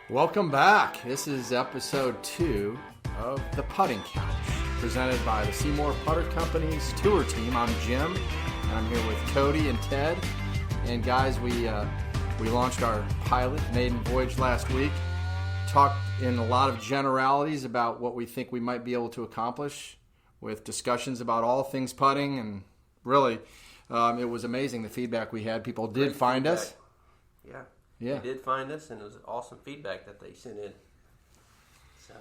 Welcome back. This is episode 2 of The Putting Couch, presented by the SeeMore Putter Company's tour team. I'm Jim, and I'm here with Cody and Ted. And guys, we launched our pilot maiden voyage last week. Talked in a lot of generalities about what we think we might be able to accomplish, with discussions about all things putting, and really, it was amazing the feedback we had. People did find us. Yeah, they did find us, and it was awesome feedback that they sent in. So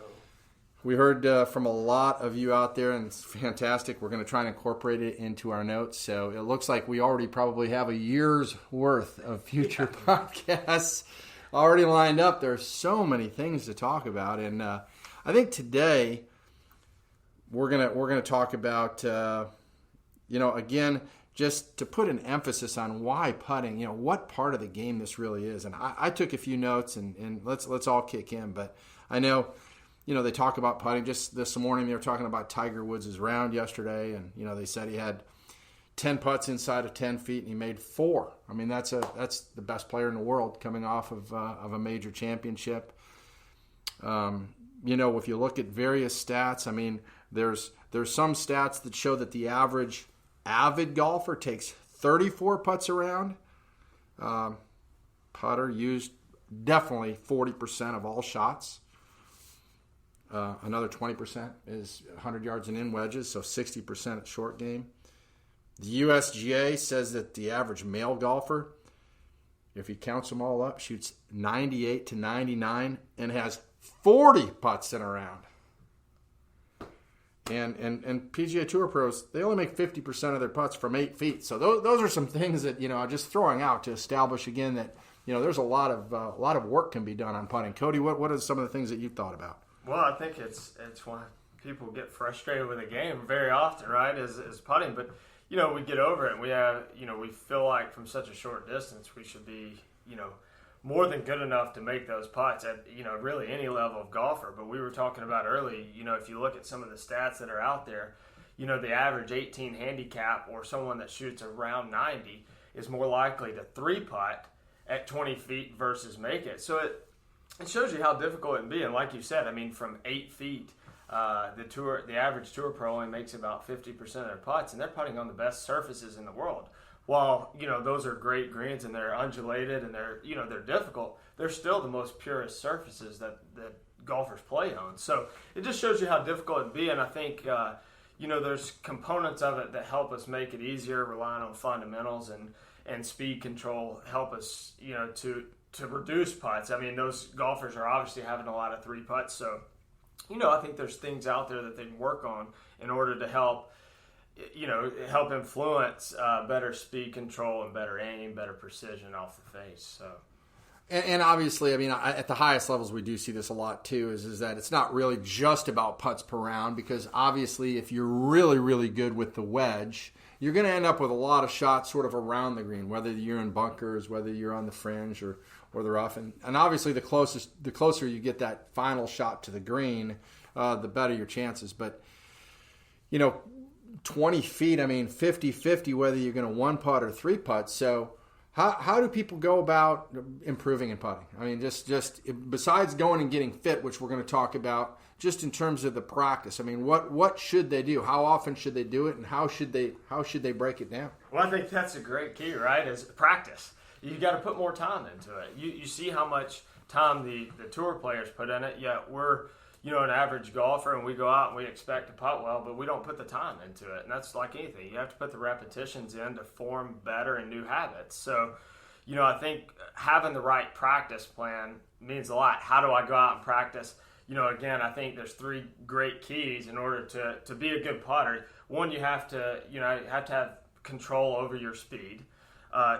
we heard from a lot of you out there, and it's fantastic. We're going to try and incorporate it into our notes. So it looks like we already probably have a year's worth of future podcasts already lined up. There's so many things to talk about, and I think today we're gonna talk about again, just to put an emphasis on why putting, what part of the game this really is. And I took a few notes, and let's all kick in. But I know, they talk about putting. Just this morning they were talking about Tiger Woods' round yesterday, and they said he had 10 putts inside of 10 feet, and he made 4. I mean, that's the best player in the world coming off of a major championship. If you look at various stats, I mean, there's some stats that show that the average avid golfer takes 34 putts around. Putter used definitely 40% of all shots. Another 20% is 100 yards and in wedges, so 60% at short game. The USGA says that the average male golfer, if he counts them all up, shoots 98 to 99 and has 40 putts in a round. And PGA Tour pros, they only make 50% of their putts from 8 feet. So those are some things that I'm just throwing out to establish again that there's a lot of work can be done on putting. Cody, what are some of the things that you've thought about? Well, I think it's when people get frustrated with a game very often, right? Is putting, but we get over it. And we have we feel like from such a short distance we should be more than good enough to make those putts at really any level of golfer. But we were talking about early, if you look at some of the stats that are out there, the average 18 handicap or someone that shoots around 90 is more likely to 3-putt at 20 feet versus make it. So it shows you how difficult it can be. And like you said, I mean, from 8 feet, the average tour pro only makes about 50% of their putts, and they're putting on the best surfaces in the world. While those are great greens and they're undulated and they're difficult, they're still the most purest surfaces that golfers play on. So it just shows you how difficult it can be. And I think there's components of it that help us make it easier, relying on fundamentals and speed control help us to reduce putts. I mean, those golfers are obviously having a lot of 3 putts, so I think there's things out there that they can work on in order to help influence better speed control and better aim, better precision off the face. So, and obviously, I mean, at the highest levels, we do see this a lot too. Is that it's not really just about putts per round, because obviously, if you're really, really good with the wedge, you're going to end up with a lot of shots sort of around the green, whether you're in bunkers, whether you're on the fringe or the rough, and obviously the closer you get that final shot to the green, the better your chances. But 20 feet, I mean, 50-50 whether you're going to 1-putt or 3-putt. So how do people go about improving in putting? I mean, just besides going and getting fit, which we're going to talk about, just in terms of the practice. I mean, what should they do? How often should they do it, and how should they break it down? Well, I think that's a great key, right? Is practice. You got to put more time into it. You see how much time the tour players put in it. Yet we're an average golfer, and we go out and we expect to putt well, but we don't put the time into it. And that's like anything. You have to put the repetitions in to form better and new habits. So, I think having the right practice plan means a lot. How do I go out and practice? Again, I think there's 3 great keys in order to be a good putter. One, you have to have control over your speed.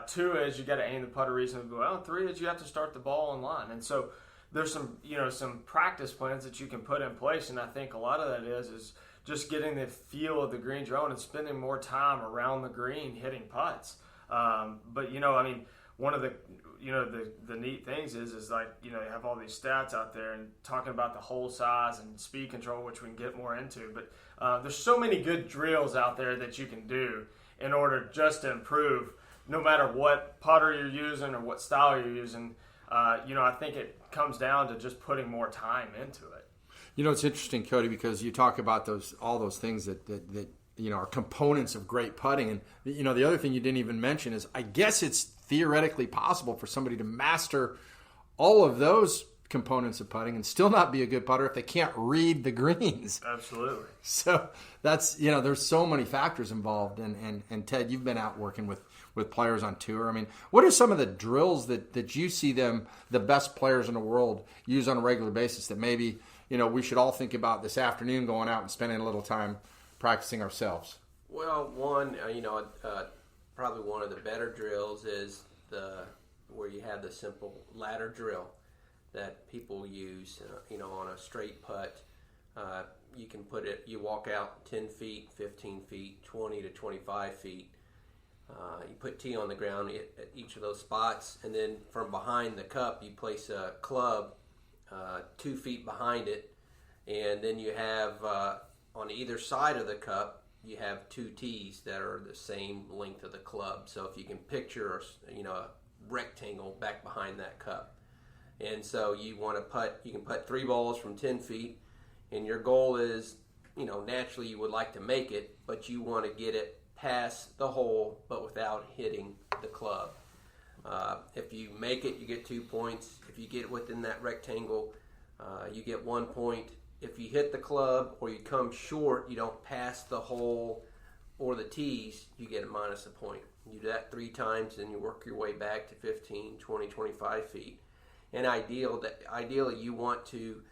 2 is you got to aim the putter reasonably well. 3 is you have to start the ball on line. And so there's some practice plans that you can put in place, and I think a lot of that is just getting the feel of the greens you're on and spending more time around the green hitting putts. But I mean, one of the the neat things is like you have all these stats out there and talking about the hole size and speed control, which we can get more into. But there's so many good drills out there that you can do in order just to improve, no matter what putter you're using or what style you're using. I think it comes down to just putting more time into it. It's interesting, Cody, because you talk about all those things that are components of great putting. And, the other thing you didn't even mention is I guess it's theoretically possible for somebody to master all of those components of putting and still not be a good putter if they can't read the greens. Absolutely. So that's, there's so many factors involved. And Ted, you've been out working with players on tour. I mean, what are some of the drills that you see the best players in the world use on a regular basis that maybe, we should all think about this afternoon going out and spending a little time practicing ourselves? Well, one, probably one of the better drills is where you have the simple ladder drill that people use, on a straight putt. You can you walk out 10 feet, 15 feet, 20 to 25 feet. You put tee on the ground at each of those spots, and then from behind the cup, you place a club 2 feet behind it, and then you have on either side of the cup, you have 2 tees that are the same length of the club. So if you can picture, a rectangle back behind that cup. And so you want to putt, you can putt 3 balls from 10 feet, and your goal is, naturally you would like to make it, but you want to get it past the hole, but without hitting the club. If you make it, you get 2 points. If you get it within that rectangle, you get 1 point. If you hit the club or you come short, you don't pass the hole or the tees, you get a minus a point. You do that 3 times, and you work your way back to 15, 20, 25 feet. And ideally, you want to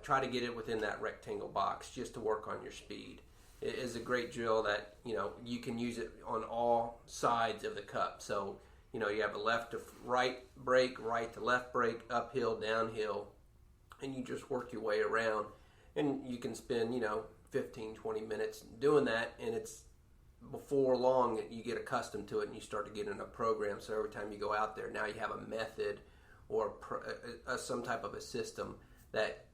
try to get it within that rectangle box just to work on your speed. It is a great drill that, you can use it on all sides of the cup. So, you have a left to right break, right to left break, uphill, downhill, and you just work your way around. And you can spend, 15, 20 minutes doing that, and it's before long you get accustomed to it and you start to get in a program. So every time you go out there, now you have a method or some type of a system that,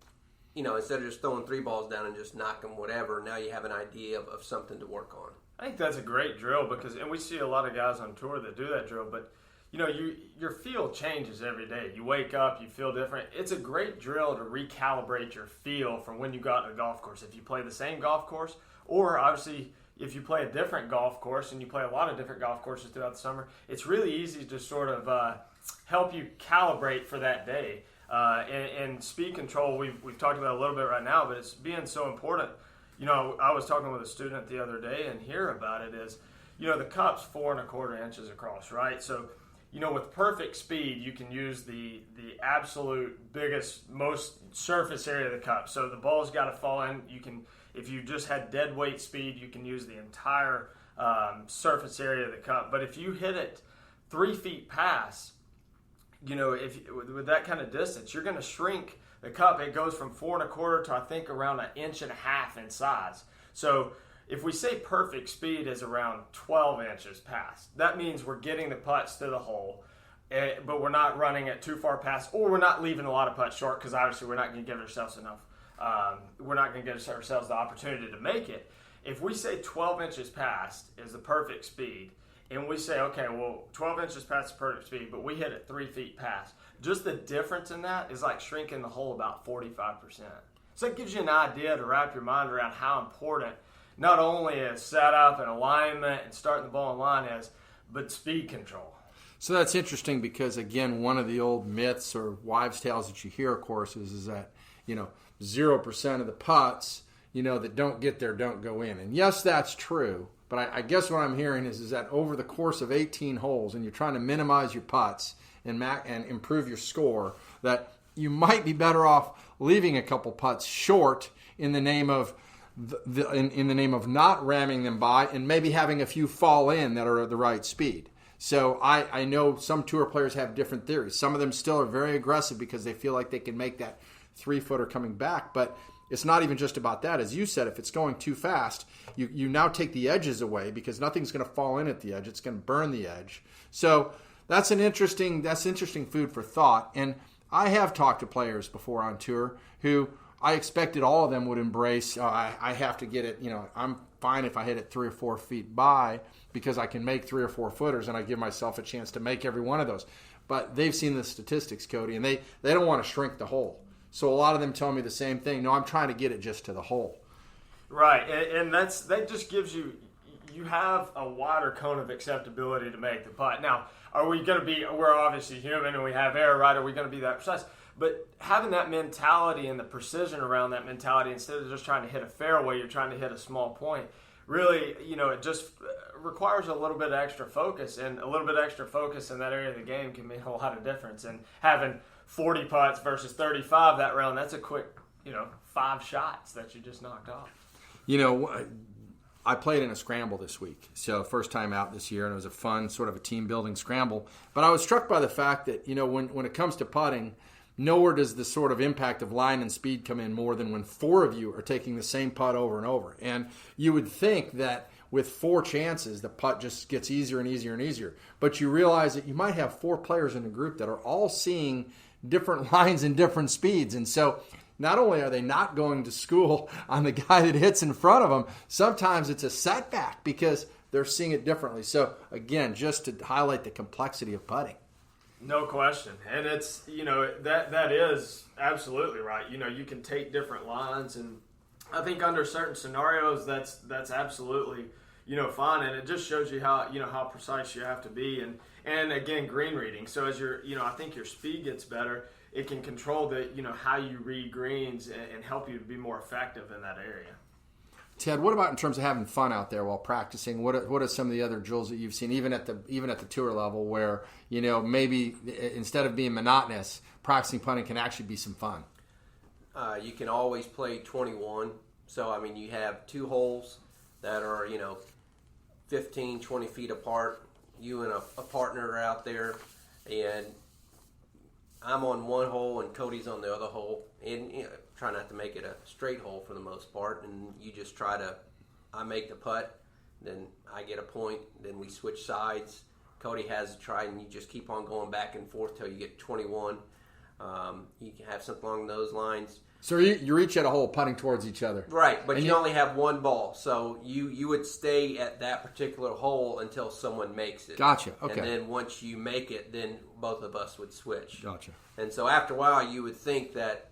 instead of just throwing 3 balls down and just knocking whatever, now you have an idea of something to work on. I think that's a great drill and we see a lot of guys on tour that do that drill, but your feel changes every day. You wake up, you feel different. It's a great drill to recalibrate your feel from when you go out to the golf course. If you play the same golf course, or obviously if you play a different golf course, and you play a lot of different golf courses throughout the summer, it's really easy to sort of help you calibrate for that day. And speed control, we've talked about a little bit right now, but it's being so important. I was talking with a student the other day and hear about it is, the cup's 4 1/4 inches across, right? So, with perfect speed, you can use the absolute biggest, most surface area of the cup. So the ball's got to fall in. If you just had dead weight speed, you can use the entire surface area of the cup. But if you hit it 3 feet past, with that kind of distance, you're going to shrink the cup. It goes from 4 1/4 to I think around 1.5 inches in size. So if we say perfect speed is around 12 inches past, that means we're getting the putts to the hole, but we're not running it too far past, or we're not leaving a lot of putts short, because obviously we're not going to give ourselves enough. We're not going to give ourselves the opportunity to make it. If we say 12 inches past is the perfect speed, and we say, okay, well, 12 inches past the perfect speed, but we hit it 3 feet past, just the difference in that is like shrinking the hole about 45%. So it gives you an idea to wrap your mind around how important not only is setup and alignment and starting the ball in line is, but speed control. So that's interesting because, again, one of the old myths or wives' tales that you hear, of course, is that, 0% of the putts, that don't get there don't go in. And yes, that's true. But I guess what I'm hearing is that over the course of 18 holes, and you're trying to minimize your putts and improve your score, that you might be better off leaving a couple putts short in the name of in the name of not ramming them by, and maybe having a few fall in that are at the right speed. So I know some tour players have different theories. Some of them still are very aggressive because they feel like they can make that 3-footer coming back. But it's not even just about that. As you said, if it's going too fast, you now take the edges away because nothing's going to fall in at the edge. It's going to burn the edge. So that's interesting food for thought. And I have talked to players before on tour who I expected all of them would embrace, I have to get it, I'm fine if I hit it 3 or 4 feet by because I can make 3 or 4 footers and I give myself a chance to make every one of those. but they've seen the statistics, Cody, and they don't want to shrink the hole. So a lot of them tell me the same thing. No, I'm trying to get it just to the hole. Right, and that just gives you have a wider cone of acceptability to make the putt. Now, are we going to be? We're obviously human and we have error, right? Are we going to be that precise? But having that mentality and the precision around that mentality, instead of just trying to hit a fairway, you're trying to hit a small point. Really, it just requires a little bit of extra focus, and a little bit of extra focus in that area of the game can make a lot of difference. And having 40 putts versus 35 that round, that's a quick, 5 shots that you just knocked off. I played in a scramble this week, so first time out this year, and it was a fun sort of a team-building scramble. But I was struck by the fact that, when it comes to putting, nowhere does the sort of impact of line and speed come in more than when 4 of you are taking the same putt over and over. And you would think that with 4 chances, the putt just gets easier and easier and easier. But you realize that you might have 4 players in a group that are all seeing different lines and different speeds. And so not only are they not going to school on the guy that hits in front of them, sometimes it's a setback because they're seeing it differently. So, again, just to highlight the complexity of putting. No question. And it's, that is absolutely right. You can take different lines, and I think under certain scenarios that's absolutely, fine. And it just shows you how precise you have to be. And again, green reading. So as I think your speed gets better, it can control how you read greens and help you to be more effective in that area. Ted, what about in terms of having fun out there while practicing? What are some of the other drills that you've seen, even at the tour level, where maybe instead of being monotonous, practicing putting can actually be some fun? You can always play 21. So you have 2 holes that are 15, 20 feet apart. You and a partner are out there, and I'm on one hole and Cody's on the other hole, and try not to make it a straight hole for the most part, and you just I make the putt, then I get a point, then we switch sides. Cody has a try, and you just keep on going back and forth till you get 21. You can have something along those lines. So you're each at a hole putting towards each other. Right, but you only have one ball, so you would stay at that particular hole until someone makes it. Gotcha, okay. And then once you make it, then both of us would switch. Gotcha. And so after a while, you would think that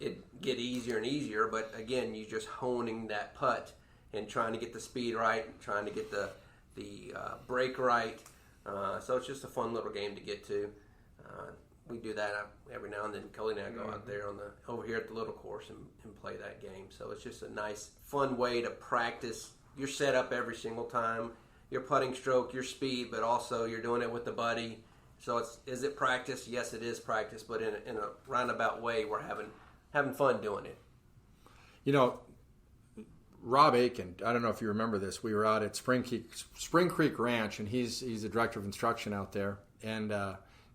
it'd get easier and easier, but again, you're just honing that putt and trying to get the speed right, trying to get the break right. So it's just a fun little game to get to. We do that every now and then. Cody and I go out there over here at the little course and play that game. So it's just a nice, fun way to practice your setup every single time, your putting stroke, your speed, but also you're doing it with the buddy. So is it practice? Yes, it is practice, but in a roundabout way, we're having fun doing it. Rob Aiken, I don't know if you remember this. We were out at Spring Creek Ranch, and he's the director of instruction out there, and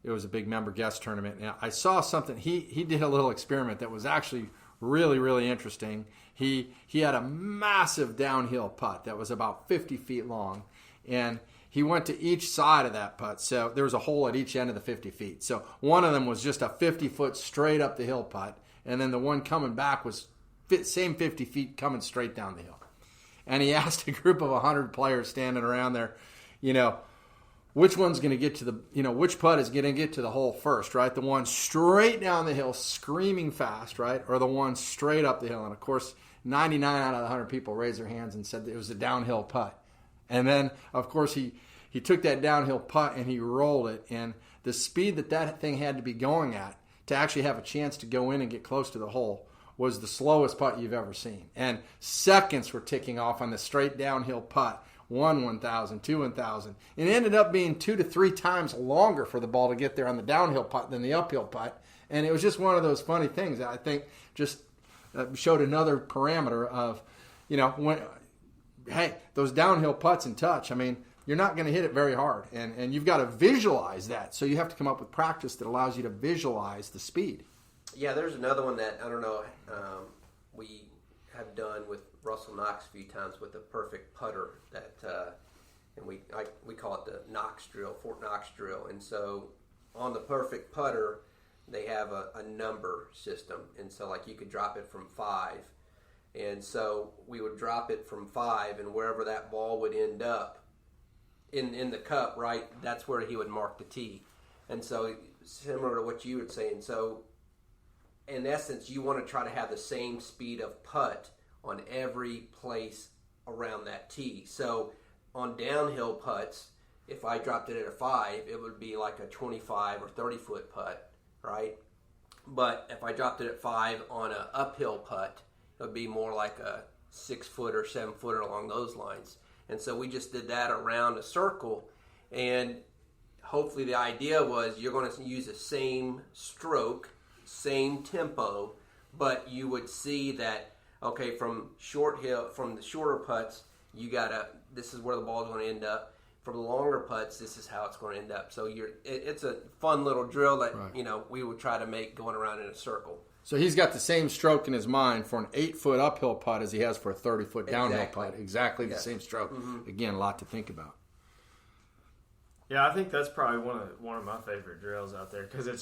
it was a big member guest tournament. And I saw something. He did a little experiment that was actually really, really interesting. He had a massive downhill putt that was about 50 feet long, and he went to each side of that putt. So there was a hole at each end of the 50 feet. So one of them was just a 50-foot straight up the hill putt, and then the one coming back was same 50 feet coming straight down the hill. And he asked a group of 100 players standing around there, which one's going to get to which putt is going to get to the hole first, right? The one straight down the hill, screaming fast, right? Or the one straight up the hill. And of course, 99 out of the 100 people raised their hands and said that it was a downhill putt. And then, of course, he took that downhill putt and he rolled it. And the speed that thing had to be going at to actually have a chance to go in and get close to the hole was the slowest putt you've ever seen. And seconds were ticking off on the straight downhill putt. 1,000, 2 1,000. It ended up being 2 to 3 times longer for the ball to get there on the downhill putt than the uphill putt. And it was just one of those funny things that I think just showed another parameter of, those downhill putts and touch, you're not going to hit it very hard. And you've got to visualize that. So you have to come up with practice that allows you to visualize the speed. Yeah, there's another one that, I don't know, we have done with Russell Knox a few times with the perfect putter that, and we call it the Knox drill, Fort Knox drill. And so on the perfect putter, they have a number system. And so you could drop it from 5. And so we would drop it from 5, and wherever that ball would end up in the cup, right, that's where he would mark the tee. And so similar to what you were saying, so in essence, you want to try to have the same speed of putt on every place around that tee. So on downhill putts, if I dropped it at a 5, it would be like a 25 or 30 foot putt, right? But if I dropped it at 5 on an uphill putt, it would be more like a 6 foot or 7 footer along those lines. And so we just did that around a circle, and hopefully the idea was you're going to use the same stroke, same tempo, but you would see that, okay, from the shorter putts, this is where the ball is going to end up. From the longer putts, this is how it's going to end up. So it's a fun little drill that we would try to make going around in a circle. So he's got the same stroke in his mind for an 8-foot uphill putt as he has for a 30-foot downhill putt. Exactly the same stroke. Mm-hmm. Again, a lot to think about. Yeah, I think that's probably one of my favorite drills out there because it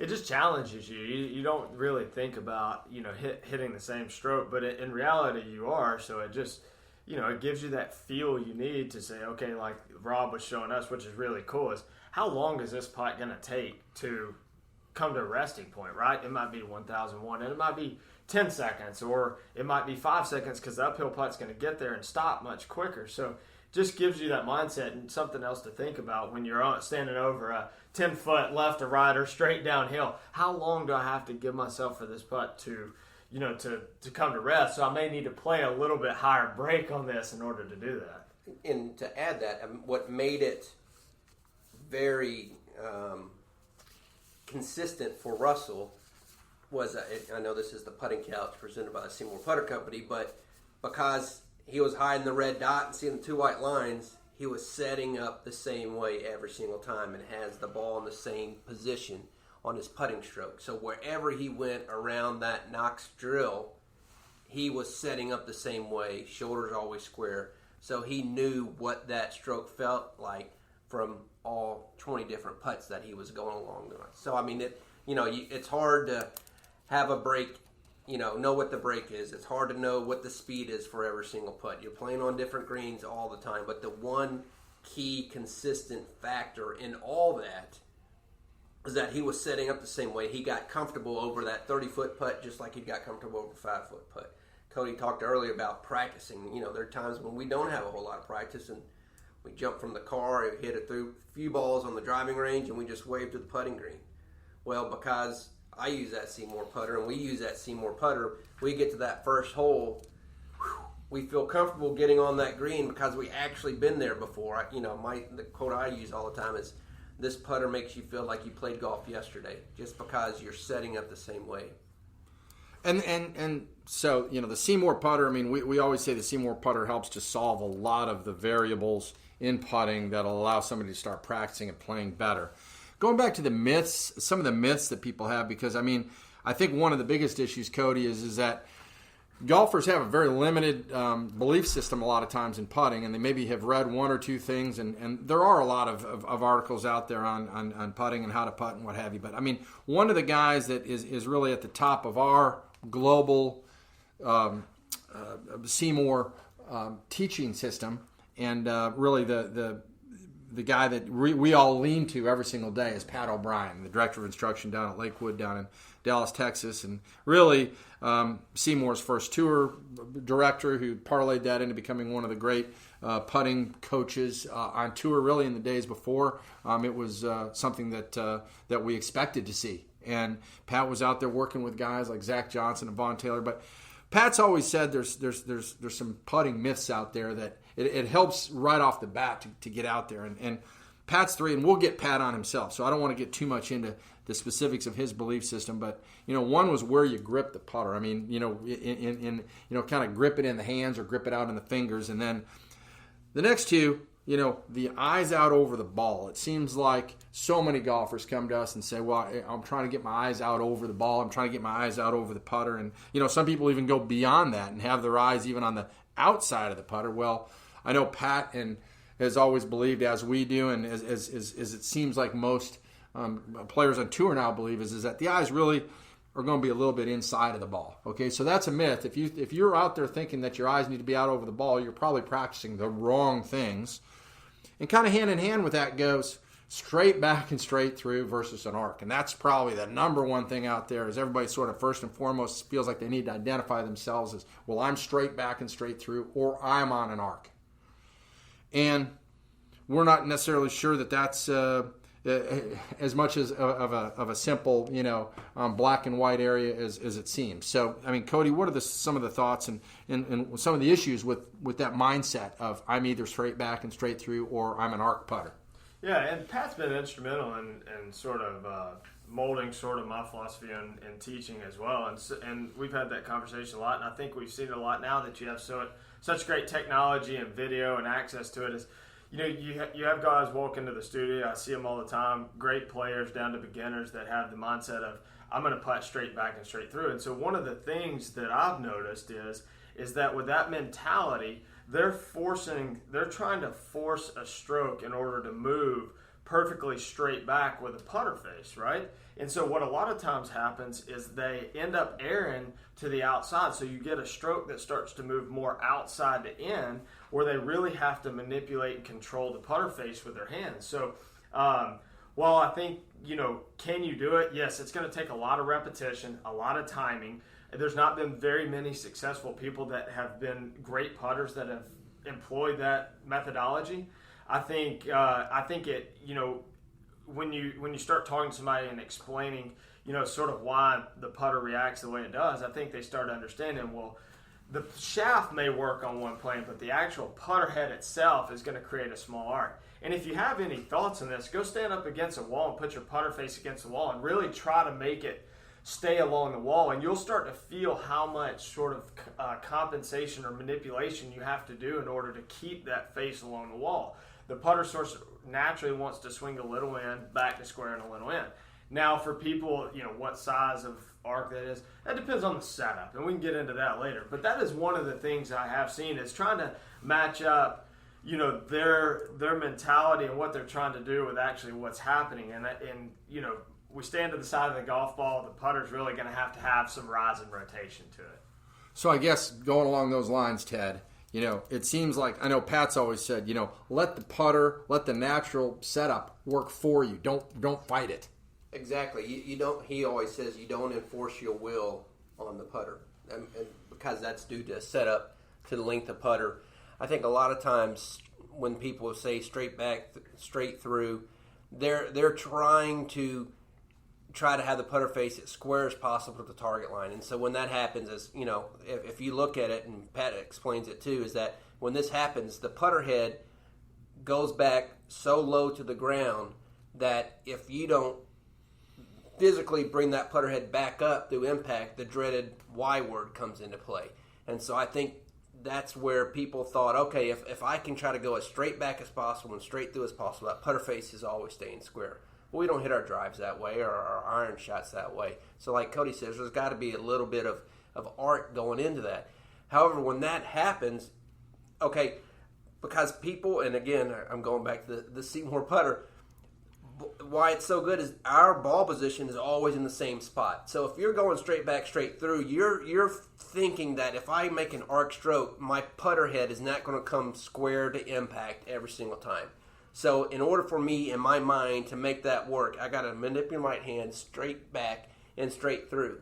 just challenges you. You don't really think about hitting the same stroke, but in reality you are. So it just it gives you that feel you need to say, okay, like Rob was showing us, which is really cool, is how long is this putt going to take to come to a resting point, right? It might be 1,001, and it might be 10 seconds, or it might be 5 seconds because the uphill putt's going to get there and stop much quicker. So just gives you that mindset and something else to think about when you're standing over a 10-foot left or right or straight downhill. How long do I have to give myself for this putt to come to rest? So I may need to play a little bit higher break on this in order to do that. And to add that, what made it very consistent for Russell was, I know this is the putting couch presented by the SeeMore Putter Company, but because he was hiding the red dot and seeing the 2 white lines, he was setting up the same way every single time and has the ball in the same position on his putting stroke. So wherever he went around that Knox drill, he was setting up the same way, shoulders always square. So he knew what that stroke felt like from all 20 different putts that he was going along the line. So I mean, it's hard to have a break, know what the break is. It's hard to know what the speed is for every single putt. You're playing on different greens all the time, but the one key consistent factor in all that is that he was setting up the same way. He got comfortable over that 30-foot putt just like he got comfortable over a 5-foot putt. Cody talked earlier about practicing. There are times when we don't have a whole lot of practice, and we jump from the car and hit a few balls on the driving range, and we just wave to the putting green. Well, because I use that SeeMore putter, and we use that SeeMore putter, we get to that first hole, we feel comfortable getting on that green because we actually been there before. The quote I use all the time is, this putter makes you feel like you played golf yesterday, just because you're setting up the same way. And so, the SeeMore putter, I mean, we always say the SeeMore putter helps to solve a lot of the variables in putting that'll allow somebody to start practicing and playing better. Going back to the myths, some of the myths that people have, because, I mean, I think one of the biggest issues, Cody, is that golfers have a very limited belief system a lot of times in putting, and they maybe have read one or two things, and there are a lot of articles out there on putting and how to putt and what have you. But, I mean, one of the guys that is really at the top of our global SeeMore teaching system, and really the guy that we all lean to every single day is Pat O'Brien, the director of instruction down at Lakewood down in Dallas, Texas, and really SeeMore's first tour director, who parlayed that into becoming one of the great putting coaches on tour. Really, in the days before, it was something that we expected to see, and Pat was out there working with guys like Zach Johnson and Vaughn Taylor. But Pat's always said there's some putting myths out there that it helps right off the bat to get out there. And Pat's 3, and we'll get Pat on himself, so I don't want to get too much into the specifics of his belief system. But, one was where you grip the putter. I mean, in kind of grip it in the hands or grip it out in the fingers. And then the next two, the eyes out over the ball. It seems like so many golfers come to us and say, well, I'm trying to get my eyes out over the ball. I'm trying to get my eyes out over the putter. And, some people even go beyond that and have their eyes even on the outside of the putter. Well, I know Pat has always believed, as we do, and as it seems like most players on tour now believe, is that the eyes really are going to be a little bit inside of the ball. Okay, so that's a myth. If you're out there thinking that your eyes need to be out over the ball, you're probably practicing the wrong things. And kind of hand in hand with that goes straight back and straight through versus an arc. And that's probably the number one thing out there is everybody sort of first and foremost feels like they need to identify themselves as, well, I'm straight back and straight through, or I'm on an arc. And we're not necessarily sure that that's as much as of a simple, black and white area as it seems. So, I mean, Cody, what are some of the thoughts and some of the issues with that mindset of I'm either straight back and straight through, or I'm an arc putter? Yeah, and Pat's been instrumental in sort of molding sort of my philosophy and teaching as well. And we've had that conversation a lot, and I think we've seen it a lot now that you have such great technology and video and access to it. Is you have guys walk into the studio, I see them all the time, great players down to beginners that have the mindset of, I'm going to putt straight back and straight through. And so one of the things that I've noticed is that with that mentality, they're trying to force a stroke in order to move perfectly straight back with a putter face, right? And so what a lot of times happens is they end up airing to the outside. So you get a stroke that starts to move more outside to in, where they really have to manipulate and control the putter face with their hands. So while I think, can you do it? Yes, it's going to take a lot of repetition, a lot of timing. There's not been very many successful people that have been great putters that have employed that methodology. I think it, when you start talking to somebody and explaining, sort of why the putter reacts the way it does, I think they start understanding, well, the shaft may work on one plane, but the actual putter head itself is going to create a small arc. And if you have any thoughts on this, go stand up against a wall and put your putter face against the wall and really try to make it stay along the wall, and you'll start to feel how much sort of compensation or manipulation you have to do in order to keep that face along the wall. The putter source naturally wants to swing a little in, back to square and a little in. Now, for people, what size of arc that is, that depends on the setup, and we can get into that later. But that is one of the things I have seen is trying to match up, their mentality and what they're trying to do with actually what's happening. And we stand to the side of the golf ball, the putter's really going to have some rise and rotation to it. So I guess going along those lines, Ted, it seems like, I know Pat's always said, let the natural setup work for you. Don't fight it. Exactly. He always says you don't enforce your will on the putter, and because that's due to setup, to the length of putter. I think a lot of times when people say straight back, straight through, they're trying to have the putter face as square as possible to the target line. And so when that happens, if you look at it, and Pat explains it too, is that when this happens, the putter head goes back so low to the ground that if you don't physically bring that putter head back up through impact, the dreaded Y word comes into play. And so I think that's where people thought, okay, if I can try to go as straight back as possible and straight through as possible, that putter face is always staying square. Well, we don't hit our drives that way or our iron shots that way. So like Cody says, there's got to be a little bit of art going into that. However, when that happens, okay, because people, and again, I'm going back to the SeeMore putter, why it's so good is our ball position is always in the same spot. So if you're going straight back, straight through, you're thinking that if I make an arc stroke, my putter head is not going to come square to impact every single time. So in order for me, in my mind, to make that work, I got to manipulate my hand straight back and straight through,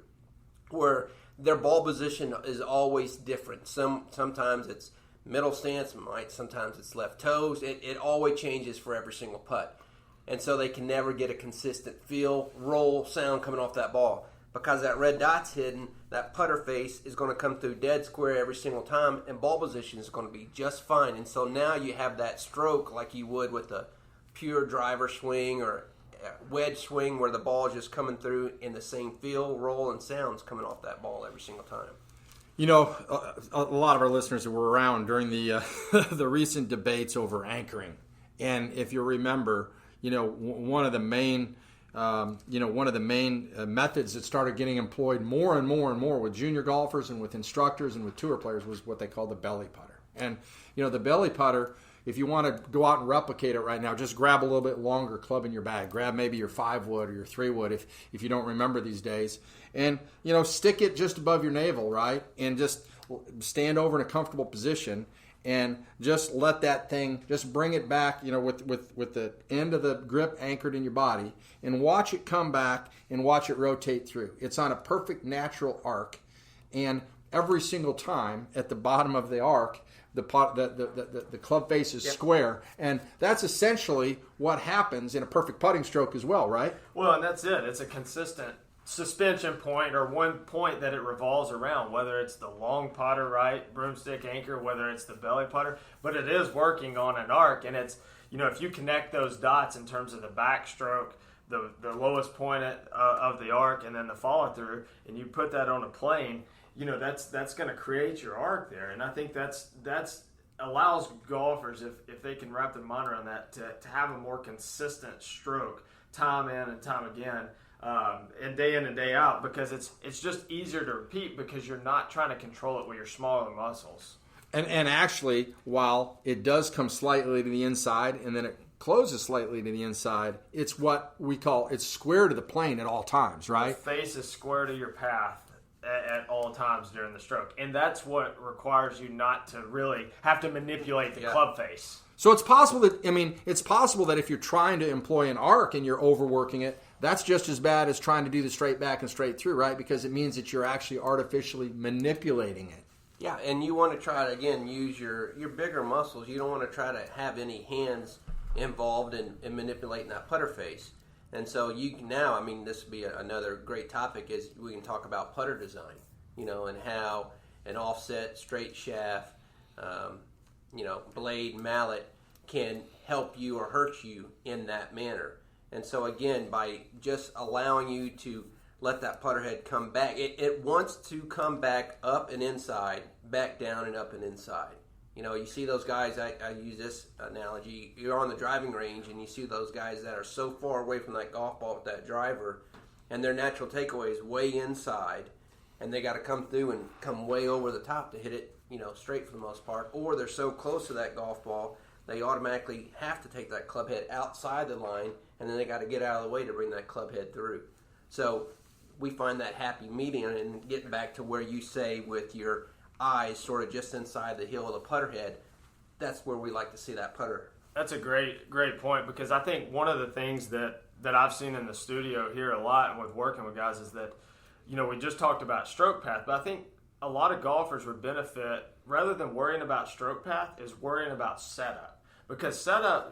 where their ball position is always different. Sometimes it's middle stance, sometimes it's left toes. It always changes for every single putt. And so they can never get a consistent feel, roll, sound coming off that ball. Because that red dot's hidden, that putter face is going to come through dead square every single time, and ball position is going to be just fine. And so now you have that stroke like you would with a pure driver swing or wedge swing where the ball is just coming through in the same feel, roll, and sounds coming off that ball every single time. A lot of our listeners were around during the the recent debates over anchoring. And if you remember, one of the main methods that started getting employed more and more and more with junior golfers and with instructors and with tour players was what they call the belly putter. And, the belly putter, if you want to go out and replicate it right now, just grab a little bit longer club in your bag. Grab maybe your 5-wood or your 3-wood if you don't remember these days. And, stick it just above your navel, right? And just stand over in a comfortable position and just let that thing, just bring it back, with the end of the grip anchored in your body, and watch it come back and watch it rotate through. It's on a perfect natural arc, and every single time at the bottom of the arc, the club face is square, and that's essentially what happens in a perfect putting stroke as well, right? Well, and that's it. It's a consistent suspension point, or one point that it revolves around, whether it's the long putter, right, broomstick anchor, whether it's the belly putter, but it is working on an arc. And it's, if you connect those dots in terms of the backstroke, the lowest point of the arc, and then the follow through, and you put that on a plane, that's going to create your arc there. And I think that's allows golfers, if they can wrap their mind around that, to have a more consistent stroke time in and time again, and day in and day out, because it's just easier to repeat because you're not trying to control it with your smaller muscles. And actually, while it does come slightly to the inside and then it closes slightly to the inside, it's what we call, it's square to the plane at all times, right? The face is square to your path at all times during the stroke, and that's what requires you not to really have to manipulate the club face. So it's possible that if you're trying to employ an arc and you're overworking it, that's just as bad as trying to do the straight back and straight through, right? Because it means that you're actually artificially manipulating it. Yeah, and you want to try to, again, use your bigger muscles. You don't want to try to have any hands involved in manipulating that putter face. And so you can now, this would be another great topic, is we can talk about putter design, and how an offset, straight shaft, blade, mallet can help you or hurt you in that manner. And so again, by just allowing you to let that putter head come back, it wants to come back up and inside, back down and up and inside. You see those guys, I use this analogy, you're on the driving range and you see those guys that are so far away from that golf ball with that driver, and their natural takeaway is way inside, and they got to come through and come way over the top to hit it, straight for the most part, or they're so close to that golf ball, they automatically have to take that club head outside the line, and then they got to get out of the way to bring that club head through. So we find that happy medium, and getting back to where you say with your eyes sort of just inside the heel of the putter head, that's where we like to see that putter. That's a great point, because I think one of the things that I've seen in the studio here a lot and with working with guys is that, we just talked about stroke path, but I think a lot of golfers would benefit, rather than worrying about stroke path, is worrying about setup. Because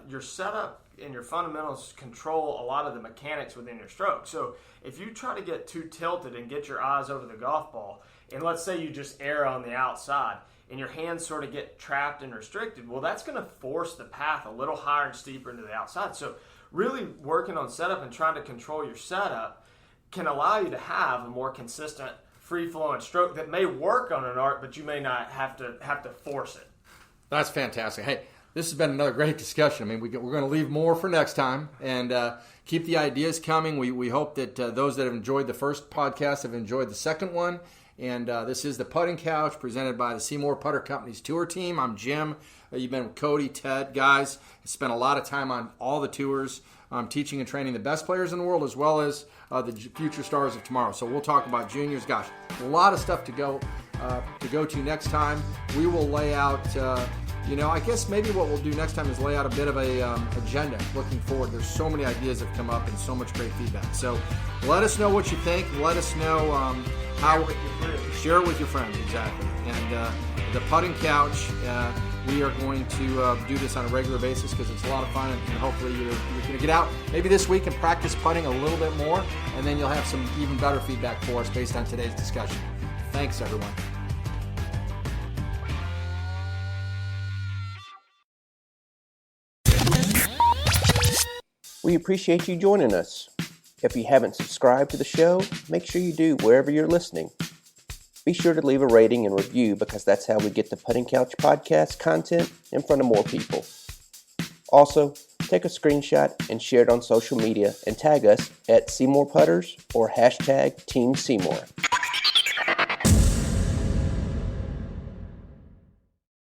your setup and your fundamentals control a lot of the mechanics within your stroke. So if you try to get too tilted and get your eyes over the golf ball, and let's say you just err on the outside and your hands sort of get trapped and restricted, well, that's going to force the path a little higher and steeper into the outside. So really working on setup and trying to control your setup can allow you to have a more consistent, free-flowing stroke that may work on an arc, but you may not have to force it. That's fantastic. Hey, this has been another great discussion. We're going to leave more for next time, and keep the ideas coming. We hope that those that have enjoyed the first podcast have enjoyed the second one. And this is the Putting Couch, presented by the SeeMore Putter Company's tour team. I'm Jim. You've been with Cody, Ted, guys. Spent a lot of time on all the tours, teaching and training the best players in the world, as well as the future stars of tomorrow. So we'll talk about juniors. Gosh, a lot of stuff to go to next time. We will lay out. I guess maybe what we'll do next time is lay out a bit of a agenda looking forward. There's so many ideas that have come up and so much great feedback. So let us know what you think. Let us know how. Share it with your friends, exactly. And the Putting Couch, we are going to do this on a regular basis because it's a lot of fun, and hopefully you're going to get out maybe this week and practice putting a little bit more, and then you'll have some even better feedback for us based on today's discussion. Thanks, everyone. We appreciate you joining us. If you haven't subscribed to the show, make sure you do wherever you're listening. Be sure to leave a rating and review, because that's how we get the Putting Couch podcast content in front of more people. Also, take a screenshot and share it on social media and tag us at SeeMore Putters or #Team SeeMore.